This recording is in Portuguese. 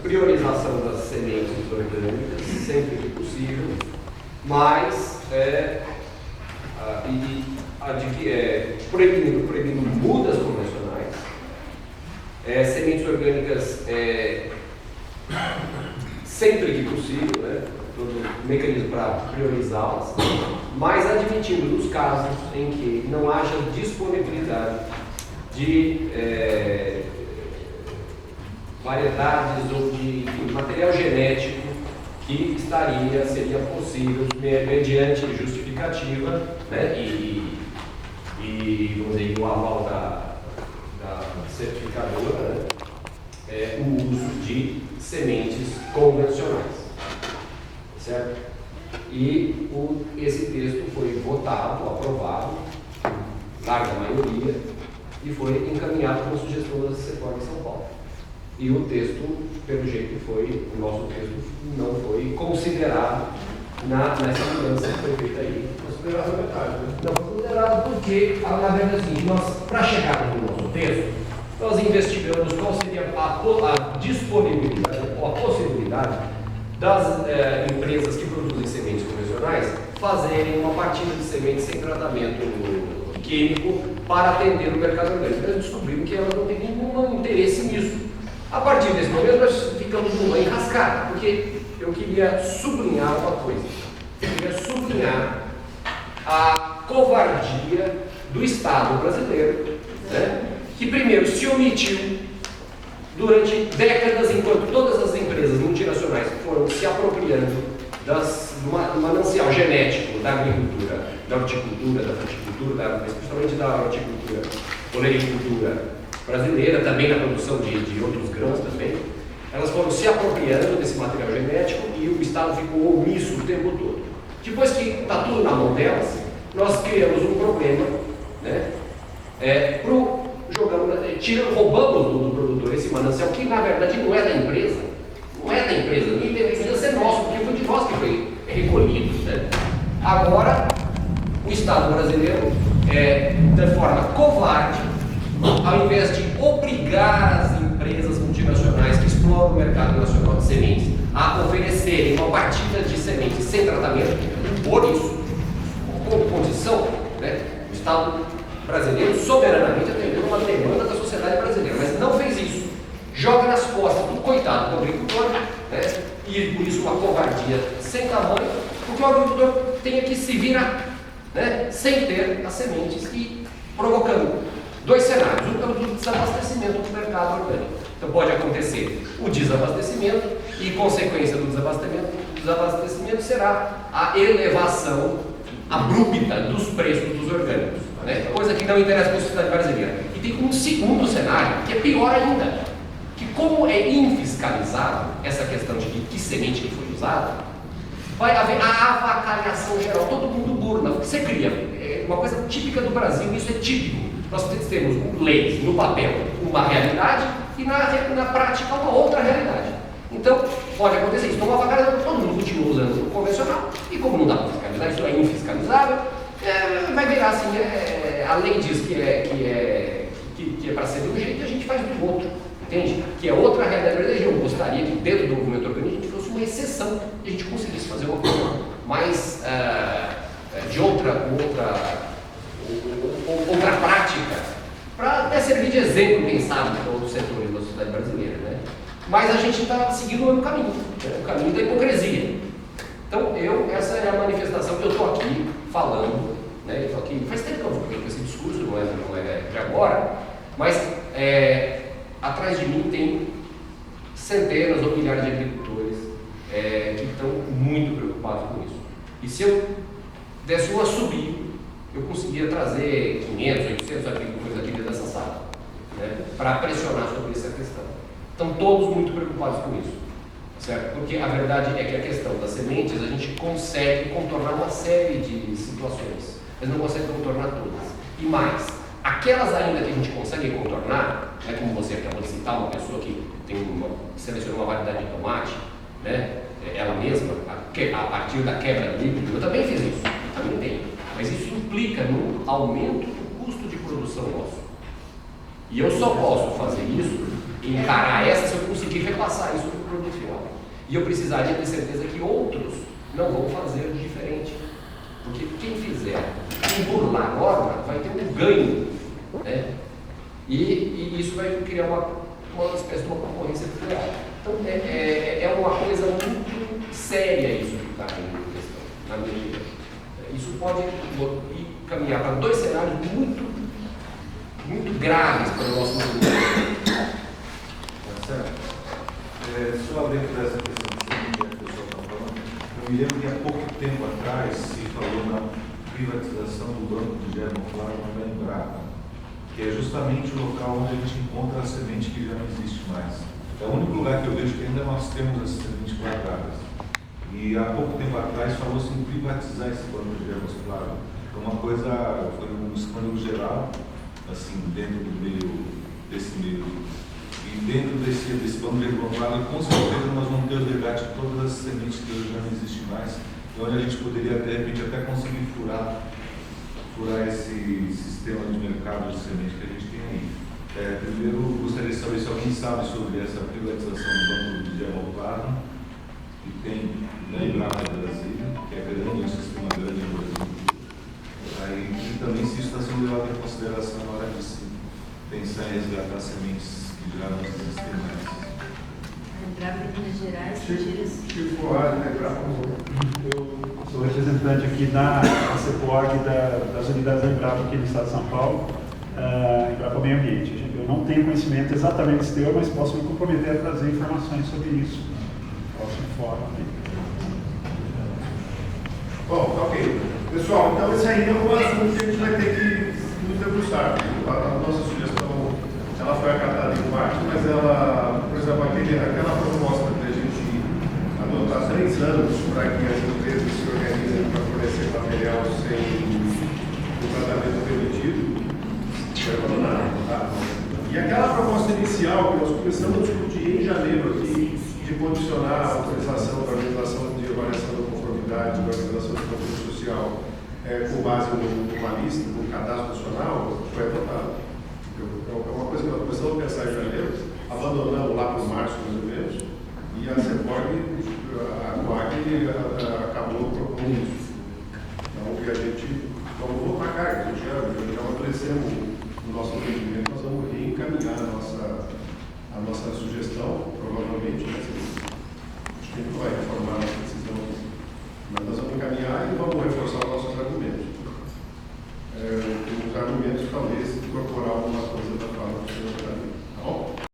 priorização das sementes orgânicas, sempre que possível, mas proibindo mudas convencionais, sementes orgânicas sempre que possível, né, todo mecanismo para priorizá-las, mas admitindo nos casos em que não haja disponibilidade de variedades ou de material genético que seria possível mediante justificativa, né, e vamos dizer, o aval da certificadora, né, o uso de sementes convencionais, certo? E esse texto foi votado, aprovado, larga maioria, e foi encaminhado como sugestão da CEPOR em São Paulo. E o texto, pelo jeito, o nosso texto não foi considerado nessa mudança que foi feita aí. Considerado metade, né? Não foi considerado porque, na verdade, assim, para chegar no nosso texto, nós investigamos qual seria a disponibilidade ou a possibilidade das empresas que produzem sementes convencionais fazerem uma partida de sementes sem tratamento químico para atender o mercado orgânico. Nós descobrimos que elas não têm nenhum interesse nisso. A partir desse momento, nós ficamos numa enrascada, porque eu queria sublinhar uma coisa. Eu queria sublinhar a covardia do Estado brasileiro, né, que primeiro se omitiu durante décadas, enquanto todas as empresas multinacionais foram se apropriando do manancial genético da agricultura, da horticultura, da fruticultura, especialmente da horticultura, olericultura brasileira, também na produção de outros grãos também. Elas foram se apropriando desse material genético e o Estado ficou omisso o tempo todo. Depois que está tudo na mão delas, nós criamos um problema, né? Roubamos do produtor esse manancial, que na verdade não é da empresa, nem precisa ser nosso, porque foi de nós que foi recolhido, né? Agora, o Estado brasileiro, de forma covarde, ao invés de obrigar as empresas multinacionais que exploram o mercado nacional de sementes a oferecerem uma partida de sementes sem tratamento, por isso, como condição, né, o Estado brasileiro soberanamente atendeu uma demanda da sociedade brasileira, mas não fez isso. Joga nas costas do coitado do agricultor, né, e por isso uma covardia sem tamanho, porque o agricultor tem que se virar, né, sem ter as sementes e provocando dois cenários. Um é o desabastecimento do mercado orgânico. Então pode acontecer o desabastecimento e, consequência do desabastecimento será a elevação abrupta dos preços dos orgânicos, né? Coisa que não interessa para a sociedade brasileira. E tem um segundo cenário, que é pior ainda, que como é infiscalizado essa questão de que semente que foi usada, vai haver a avacalhação geral, todo mundo burla. Você cria, uma coisa típica do Brasil, isso é típico. Nós temos leis no papel uma realidade e na prática uma outra realidade. Então, pode acontecer isso. Então, uma avacalhação, todo mundo continua usando o convencional e como não dá para fiscalizar, isso é infiscalizável, vai virar assim, a lei diz que é para ser de um jeito e a gente faz do outro, entende? Que é outra realidade. Eu gostaria que dentro do movimento orgânico a gente fosse uma exceção e a gente conseguisse fazer uma coisa mais de outra prática, para até servir de exemplo, quem sabe, para outros setores da sociedade brasileira, né? Mas a gente está seguindo o mesmo caminho, né? O caminho da hipocrisia. Então, essa é a manifestação que eu estou aqui falando, né? Eu estou aqui, faz tempo que eu vou com esse discurso, não é de agora, mas atrás de mim tem centenas ou milhares de agricultores que estão muito preocupados com isso. E se eu desse um assobio, eu conseguia trazer 500, 800 agricultores aqui dentro dessa sala, né, para pressionar sobre essa questão. Estão todos muito preocupados com isso, certo? Porque a verdade é que a questão das sementes, a gente consegue contornar uma série de situações, mas não consegue contornar todas. E mais, aquelas ainda que a gente consegue contornar, né, como você acabou de citar, uma pessoa que selecionou uma variedade de tomate, né, ela mesma, a partir da quebra do líquido, eu também fiz isso, também tenho. Mas isso implica no aumento do custo de produção nosso. E eu só posso fazer isso encarar essa se eu conseguir repassar isso para o produto final. E eu precisaria ter certeza que outros não vão fazer diferente. Porque quem fizer, quem burlar a norma, vai ter um ganho, né? E isso vai criar uma espécie de uma concorrência desleal. Então é uma coisa muito séria isso que está aí em questão, na minha opinião. Isso pode caminhar para dois cenários muito graves para o nosso mundo. Só dentro dessa questão que o pessoal está falando, eu me lembro que há pouco tempo atrás se falou na privatização do banco de germoplasma da Embrapa, que é justamente o local onde a gente encontra a semente que já não existe mais. É o único lugar que eu vejo que ainda nós temos as sementes guardadas. E há pouco tempo atrás falou-se em privatizar esse banco de germoplasma. Foi uma coisa, foi um escândalo geral, assim, dentro do desse meio. E dentro desse banco de germoplasma, com certeza nós vamos ter os resgates de todas as sementes que hoje já não existem mais, onde a gente poderia, de repente, até conseguir furar esse sistema de mercado de sementes que a gente tem aí. Primeiro, gostaria de saber se alguém sabe sobre essa privatização do banco de germoplasma, que tem na Embrapa Brasília, que é grande, um sistema grande no Brasil. E também se isso está sendo levado em consideração na hora de se pensar em resgatar sementes que já não existem mais. A Embrapa de Minas Gerais, Eu sou representante aqui da CEPOAG das unidades da Embrapa aqui no estado de São Paulo, Embrapa Meio Ambiente. Eu não tenho conhecimento exatamente desse tema, mas posso me comprometer a trazer informações sobre isso no próximo fórum. Bom, ok. Pessoal, então esse aí é um assunto que a gente vai ter que nos debruçar. A nossa sugestão, ela foi acatada em parte, mas ela, por exemplo, aquela proposta de a gente adotar 3 anos para que as empresas se organizem para fornecer material sem o tratamento permitido, foi abandonada. Tá? E aquela proposta inicial que nós começamos a discutir em janeiro aqui, de condicionar a autorização da organização de avaliação da conformidade, da organização de controle social, com base numa lista, num cadastro nacional, foi adotada. É uma coisa que nós começamos a pensar em janeiro, abandonamos lá para março, mais ou menos, e a CEPOG, a COAG, acabou propondo isso.